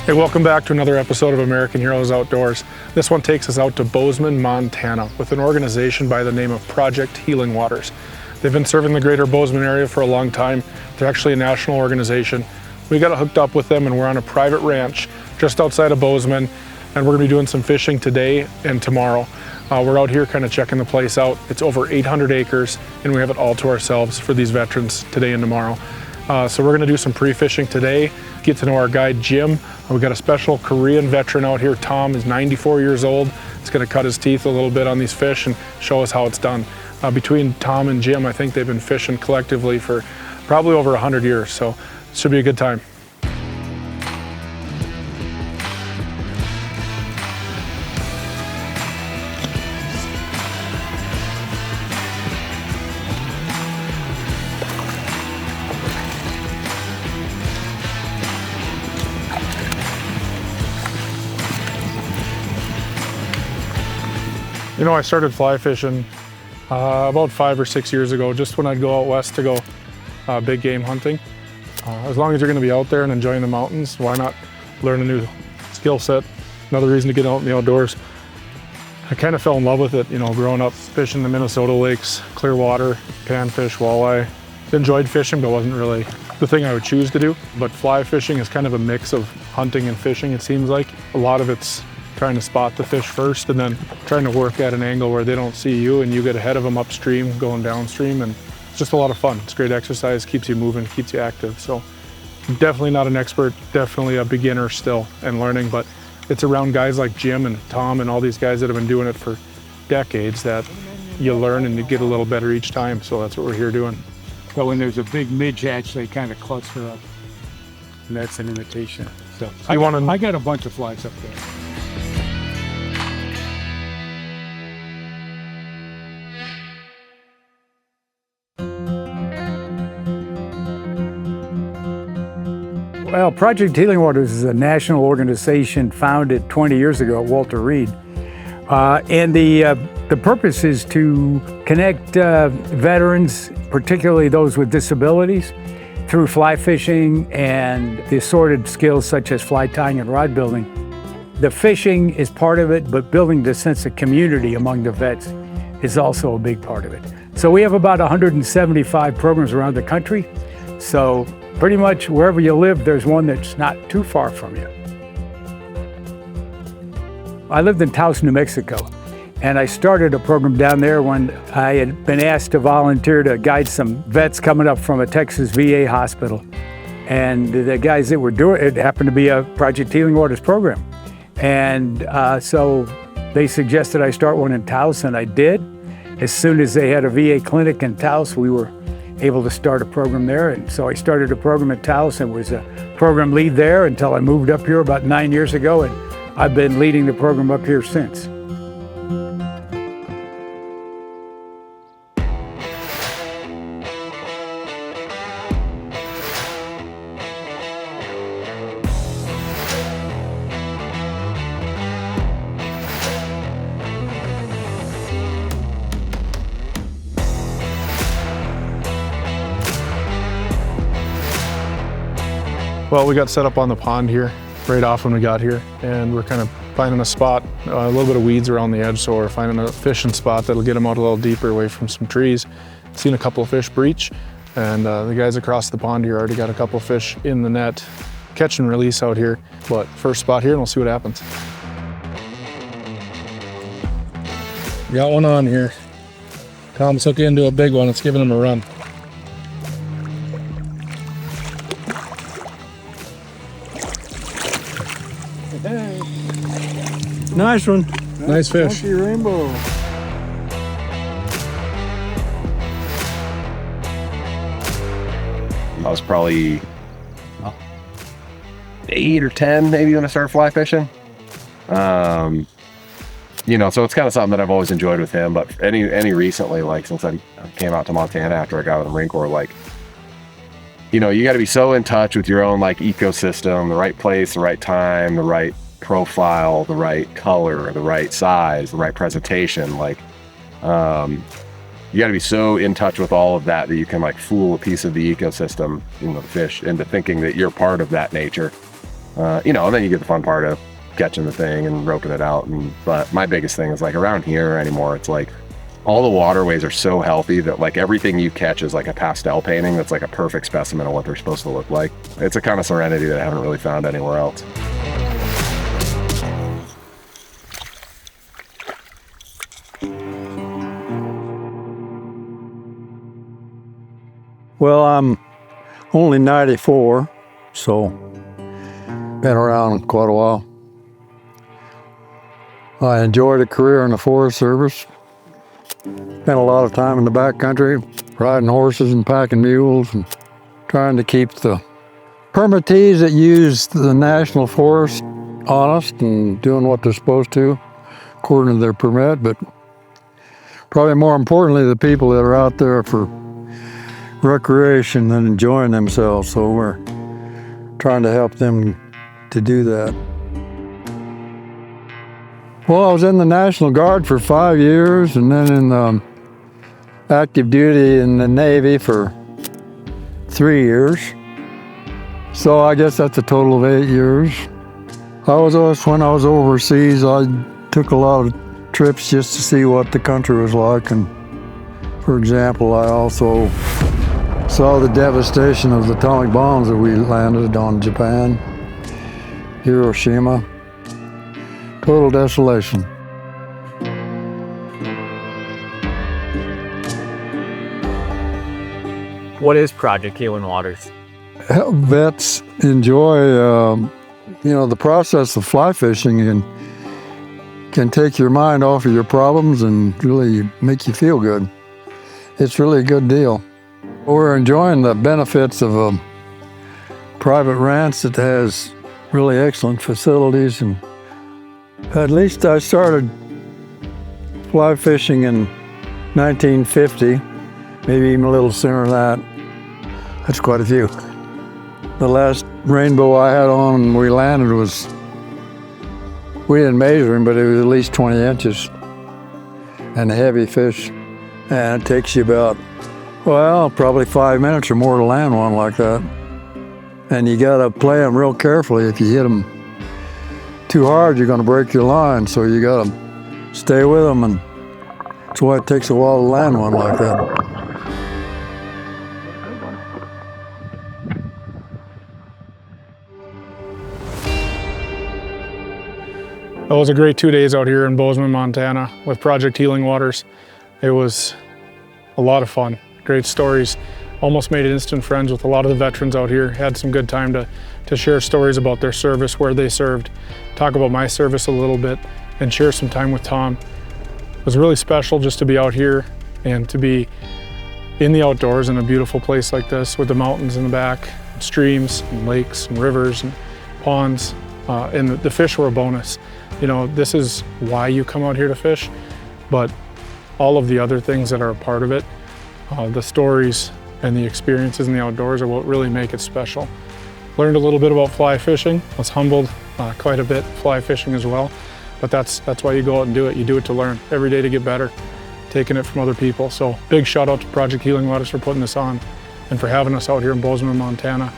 Hey, welcome back to another episode of American Heroes Outdoors. This one takes us out to Bozeman, Montana with an organization by the name of Project Healing Waters. They've been serving the greater Bozeman area for a long time. They're actually a national organization. We got hooked up with them and we're on a private ranch just outside of Bozeman, and we're gonna be doing some fishing today and tomorrow. We're out here kind of checking the place out. It's over 800 acres and we have it all to ourselves for these veterans today and tomorrow. So we're gonna do some pre-fishing today, get to know our guide, Jim. We got a special Korean veteran out here, Tom, is 94 years old. He's gonna cut his teeth a little bit on these fish and show us how it's done. Between Tom and Jim, I think they've been fishing collectively for probably over 100 years, so it should be a good time. You know, I started fly fishing about 5 or 6 years ago, just when I'd go out west to go big game hunting. As long as you're gonna be out there and enjoying the mountains, why not learn a new skill set? Another reason to get out in the outdoors. I kind of fell in love with it, you know, growing up fishing the Minnesota lakes, clear water, panfish, walleye. Enjoyed fishing, but wasn't really the thing I would choose to do. But fly fishing is kind of a mix of hunting and fishing, it seems like. A lot of it's trying to spot the fish first and then trying to work at an angle where they don't see you and you get ahead of them upstream, going downstream, and it's just a lot of fun. It's great exercise, keeps you moving, keeps you active. So I'm definitely not an expert, definitely a beginner still and learning, but it's around guys like Jim and Tom and all these guys that have been doing it for decades that you learn and you get a little better each time. So that's what we're here doing. But when there's a big midge hatch, they kind of cluster up, and that's an imitation. So I got a bunch of flies up there. Well, Project Healing Waters is a national organization founded 20 years ago at Walter Reed. And the purpose is to connect veterans, particularly those with disabilities, through fly fishing and the assorted skills such as fly tying and rod building. The fishing is part of it, but building the sense of community among the vets is also a big part of it. So we have about 175 programs around the country. So pretty much wherever you live, there's one that's not too far from you. I lived in Taos, New Mexico, and I started a program down there when I had been asked to volunteer to guide some vets coming up from a Texas VA hospital. And the guys that were doing it happened to be a Project Healing Waters program. And so they suggested I start one in Taos, and I did. As soon as they had a VA clinic in Taos, we were able to start a program there. And so I started a program at Taos and was a program lead there until I moved up here about 9 years ago, and I've been leading the program up here since. Well, we got set up on the pond here right off when we got here, and we're kind of finding a spot, a little bit of weeds around the edge, so we're finding a fishing spot that'll get them out a little deeper away from some trees. Seen a couple of fish breach, and the guys across the pond here already got a couple of fish in the net. Catch and release out here, but first spot here and we'll see what happens. Got one on here. Tom's hooking into a big one, it's giving him a run. Nice one. Nice fish. Funky rainbow. I was probably 8 or 10 maybe when I started fly fishing. You know, so it's kind of something that I've always enjoyed with him, but any recently, like since I came out to Montana after I got out of the Marine Corps, like, you know, you got to be so in touch with your own like ecosystem, the right place, the right time, the right profile, the right color, the right size, the right presentation. Like, you got to be so in touch with all of that that you can like fool a piece of the ecosystem, you know, the fish, into thinking that you're part of that nature. You know, and then you get the fun part of catching the thing and roping it out. But my biggest thing is like around here anymore, it's like all the waterways are so healthy that like everything you catch is like a pastel painting that's like a perfect specimen of what they're supposed to look like. It's a kind of serenity that I haven't really found anywhere else. Well, I'm only 94, so been around quite a while. I enjoyed a career in the Forest Service. Spent a lot of time in the backcountry, riding horses and packing mules and trying to keep the permittees that use the National Forest honest and doing what they're supposed to according to their permit, but probably more importantly, the people that are out there for recreation and enjoying themselves. So we're trying to help them to do that. Well, I was in the National Guard for 5 years and then in active duty in the Navy for 3 years. So I guess that's a total of 8 years. When I was overseas, I took a lot of trips just to see what the country was like. And for example, I also saw the devastation of the atomic bombs that we landed on Japan, Hiroshima. Total desolation. What is Project Healing Waters? Vets enjoy, the process of fly fishing and can take your mind off of your problems and really make you feel good. It's really a good deal. We're enjoying the benefits of a private ranch that has really excellent facilities, and at least I started fly fishing in 1950, maybe even a little sooner than that. That's quite a few. The last rainbow I had on when we landed we didn't measure him, but it was at least 20 inches and a heavy fish. And it takes you about, probably 5 minutes or more to land one like that. And you gotta play them real carefully. If you hit them too hard, you're gonna break your line. So you gotta stay with them, and that's why it takes a while to land one like that. It was a great 2 days out here in Bozeman, Montana with Project Healing Waters. It was a lot of fun, great stories. Almost made instant friends with a lot of the veterans out here. Had some good time to share stories about their service, where they served, talk about my service a little bit, and share some time with Tom. It was really special just to be out here and to be in the outdoors in a beautiful place like this with the mountains in the back, and streams and lakes and rivers and ponds, and the fish were a bonus. You know, this is why you come out here to fish, but all of the other things that are a part of it, the stories and the experiences in the outdoors are what really make it special. Learned a little bit about fly fishing. Was humbled quite a bit fly fishing as well, but that's why you go out and do it. You do it to learn every day, to get better, taking it from other people. So big shout out to Project Healing Waters for putting this on and for having us out here in Bozeman, Montana.